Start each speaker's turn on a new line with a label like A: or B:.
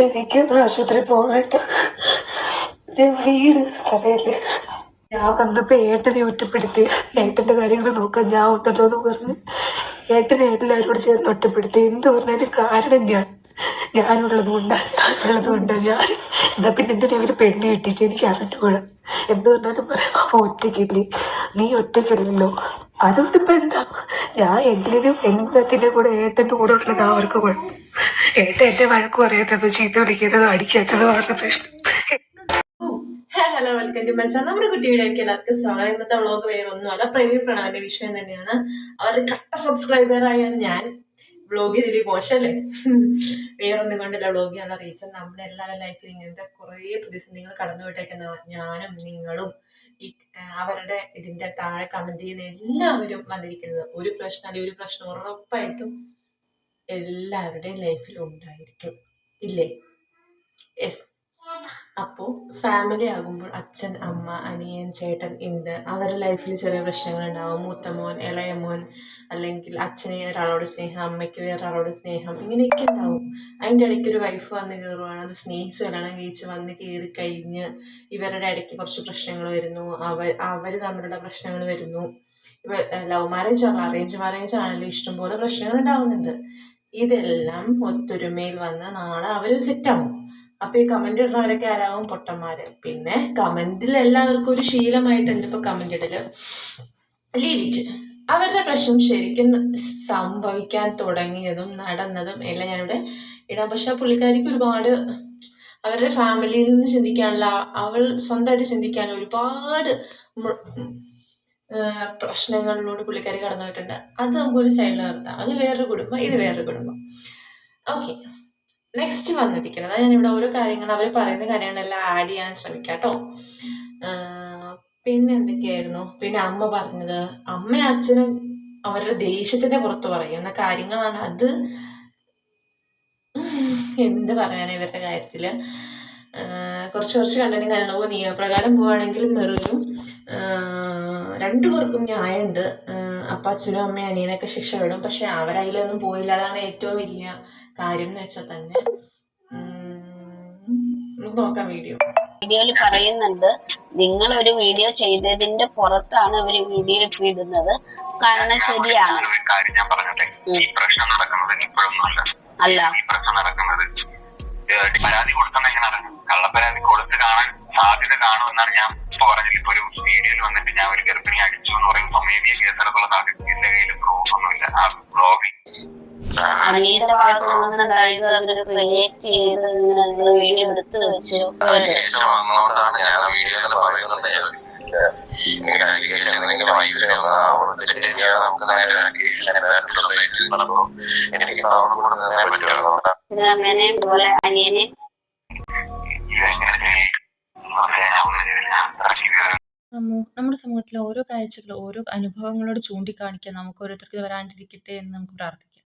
A: എനിക്കൊന്ന് ആശുപത്രി പോകണ്ട. വീട് കഥയല്ലേ. ഞാൻ വന്നപ്പോ ഏട്ടനെ ഒറ്റപ്പെടുത്തി. ഏട്ടന്റെ കാര്യങ്ങൾ നോക്കാൻ ഞാൻ ഉണ്ടല്ലോ എന്ന് പറഞ്ഞ് ഏട്ടനെ എല്ലാവരോട് ചേർന്ന് ഒറ്റപ്പെടുത്തി. എന്ത് പറഞ്ഞാലും കാരണം ഞാനുള്ളതുകൊണ്ട് ഞാൻ എന്നാ പിന്നെ എന്തിനാ അവര് പെണ്ണ് കെട്ടിച്ച് എനിക്ക് അറിഞ്ഞൂടാ. എന്ത് പറഞ്ഞാലും പറയാം ഒറ്റയ്ക്കില്ലേ, നീ ഒറ്റയ്ക്കല്ലല്ലോ. അതുകൊണ്ട് ഇപ്പൊ എന്താ, ഞാൻ എങ്കിലും എല്ലാത്തിൻ്റെ കൂടെ ഏട്ടൻ്റെ കൂടെ ഉള്ളത് അവർക്ക് കുഴപ്പം. ഏട്ടൻ എന്റെ വഴക്ക് പറയാത്തതോ ചീത്ത വിളിക്കുന്നതോ അടിക്കാത്തതോ അവരുടെ പ്രശ്നം.
B: Hello, welcome to my channel. നമ്മുടെ കുട്ടിയുടെയൊക്കെ എല്ലാവർക്കും സ്വാഗതം. ഇന്നത്തെ വ്ളോഗ് വേറെ ഒന്നുമല്ല, പ്രവീൺ പ്രണവിന്റെ വിഷയം തന്നെയാണ്. അവരുടെ കട്ട സബ്സ്ക്രൈബറായ ഞാൻ വ്ളോഗ് ഇതിൽ മോശമല്ലേ? വേറൊന്നും കൊണ്ടല്ല വ്ളോഗ് ചെയ്യാനുള്ള റീസൺ, നമ്മുടെ എല്ലാവരുടെ ലൈഫിൽ ഇങ്ങനത്തെ കുറേ പ്രതിസന്ധികൾ കടന്നു പോയിട്ടേക്കുന്ന ഞാനും നിങ്ങളും ഈ അവരുടെ ഇതിന്റെ താഴെ കമന്റ് ചെയ്യുന്ന എല്ലാവരും വന്നിരിക്കുന്നത് ഒരു പ്രശ്നം അല്ലെങ്കിൽ ഒരു പ്രശ്നം ഉറപ്പായിട്ടും എല്ലാവരുടെയും ലൈഫിൽ ഉണ്ടായിരിക്കും, ഇല്ലേ? യെസ്. അപ്പോൾ ഫാമിലി ആകുമ്പോൾ അച്ഛൻ, അമ്മ, അനിയൻ, ചേട്ടൻ ഉണ്ട്. അവരുടെ ലൈഫിൽ ചെറിയ പ്രശ്നങ്ങളുണ്ടാവും. മൂത്ത മോൻ, ഇളയ മോൻ, അല്ലെങ്കിൽ അച്ഛന് ഒരാളോട് സ്നേഹം, അമ്മയ്ക്ക് വേറൊരാളോട് സ്നേഹം, ഇങ്ങനെയൊക്കെ ഉണ്ടാവും. അതിൻ്റെ ഇടയ്ക്ക് ഒരു വൈഫ് വന്ന് കയറുവാണ്. അത് സ്നേഹിച്ച് കല്യാണം കഴിച്ച് വന്ന് കയറി കഴിഞ്ഞ് ഇവരുടെ ഇടയ്ക്ക് കുറച്ച് പ്രശ്നങ്ങൾ വരുന്നു. അവർ തമ്മിലുള്ള പ്രശ്നങ്ങൾ വരുന്നു. ലവ് മാരേജ് ആണോ അറേഞ്ച് മാരേജ് ആണെങ്കിലും ഇഷ്ടംപോലെ പ്രശ്നങ്ങൾ ഉണ്ടാവുന്നുണ്ട്. ഇതെല്ലാം ഒത്തൊരുമയിൽ വന്ന് നാളെ അവർ സെറ്റാവും. അപ്പൊ ഈ കമന്റ് ഇടുന്നവരൊക്കെ ആരാവും? പൊട്ടന്മാര്. പിന്നെ കമന്റിൽ എല്ലാവർക്കും ഒരു ശീലമായിട്ടുണ്ട് ഇപ്പൊ കമന്റ് ഇടല്. Leave it. അവരുടെ പ്രശ്നം ശരിക്കും സംഭവിക്കാൻ തുടങ്ങിയതും നടന്നതും എല്ലാം ഞാനിവിടെ ഇടാം. പക്ഷെ ആ പുള്ളിക്കാരിക്ക് ഒരുപാട് അവരുടെ ഫാമിലിയിൽ നിന്ന് ചിന്തിക്കാനുള്ള, അവൾ സ്വന്തമായിട്ട് ചിന്തിക്കാനുള്ള ഒരുപാട് പ്രശ്നങ്ങളിലൂടെ പുള്ളിക്കാരി കടന്നു പോയിട്ടുണ്ട്. അത് നമുക്കൊരു സൈഡിൽ നിർത്താം. അത് വേറൊരു കുടുംബം, ഇത് വേറൊരു കുടുംബം. ഓക്കെ, നെക്സ്റ്റ് വന്നിരിക്കുന്നത് ഞാനിവിടെ ഓരോ കാര്യങ്ങൾ അവർ പറയുന്ന കാര്യങ്ങളെല്ലാം ആഡ് ചെയ്യാൻ ശ്രമിക്കാം കേട്ടോ. പിന്നെ എന്തൊക്കെയായിരുന്നു? പിന്നെ അമ്മ പറഞ്ഞത്, അമ്മ അച്ഛനും അവരുടെ ദേഷ്യത്തിന്റെ പുറത്ത് പറയുന്ന കാര്യങ്ങളാണ്. അത് എന്ത് പറയാനാ ഇവരുടെ കാര്യത്തില്. കുറച്ച് കണ്ടന്റും കാര്യങ്ങളും നിയമപ്രകാരം പോവുകയാണെങ്കിൽ മെറിനും രണ്ടുപേർക്കും ന്യായമുണ്ട്. അപ്പം അച്ഛനും അമ്മയും അനിയനൊക്കെ ശിക്ഷ വിടും. പക്ഷെ അവരതിലൊന്നും പോയില്ല. അതാണ് ഏറ്റവും വലിയ കാര്യം എന്ന് വെച്ചാൽ തന്നെ. നോക്കാം
C: വീഡിയോയിൽ പറയുന്നുണ്ട്, നിങ്ങൾ ഒരു വീഡിയോ ചെയ്തതിന്റെ പുറത്താണ് അവർ വീഡിയോ ഇടുന്നത്. കാരണം ശരിയാണ്. അല്ല,
D: പരാതി കൊടുത്തത് എങ്ങനെയാണ്? കള്ളപ്പരാതി കൊടുത്ത് കാണാൻ സാധ്യത കാണുമെന്നാണ് ഞാൻ ഇപ്പൊ പറഞ്ഞത്. ഇപ്പൊ ഒരു വീഡിയോയിൽ വന്നിട്ട് ഞാൻ ഒരു ഗർഭിണി അടിച്ചു എന്ന് പറയും. സ്വമേധിയ കേസെടുത്തുള്ള സാധ്യത എന്റെ കയ്യിൽ പ്രൂഫ് ഒന്നുമില്ല. ആ ബ്ലോഗിൽ
C: അനിയന്റെ ഭാഗത്ത് നിന്നുണ്ടായത് അതിന് ക്രിയേറ്റ് ചെയ്ത് വീഡിയോ എടുത്തു വെച്ചു.
D: വന്നോണ്ടാണ് ഞാൻ വീഡിയോ പറയുന്നത്.
C: അമ്മേനെ പോലെ അനിയനെ
B: നമ്മുടെ സമൂഹത്തിലെ ഓരോ കാഴ്ചകളും ഓരോ അനുഭവങ്ങളോട് ചൂണ്ടിക്കാണിക്കാൻ നമുക്ക് ഓരോരുത്തർക്ക് വരാണ്ടിരിക്കട്ടെ എന്ന് നമുക്ക് പ്രാർത്ഥിക്കാം.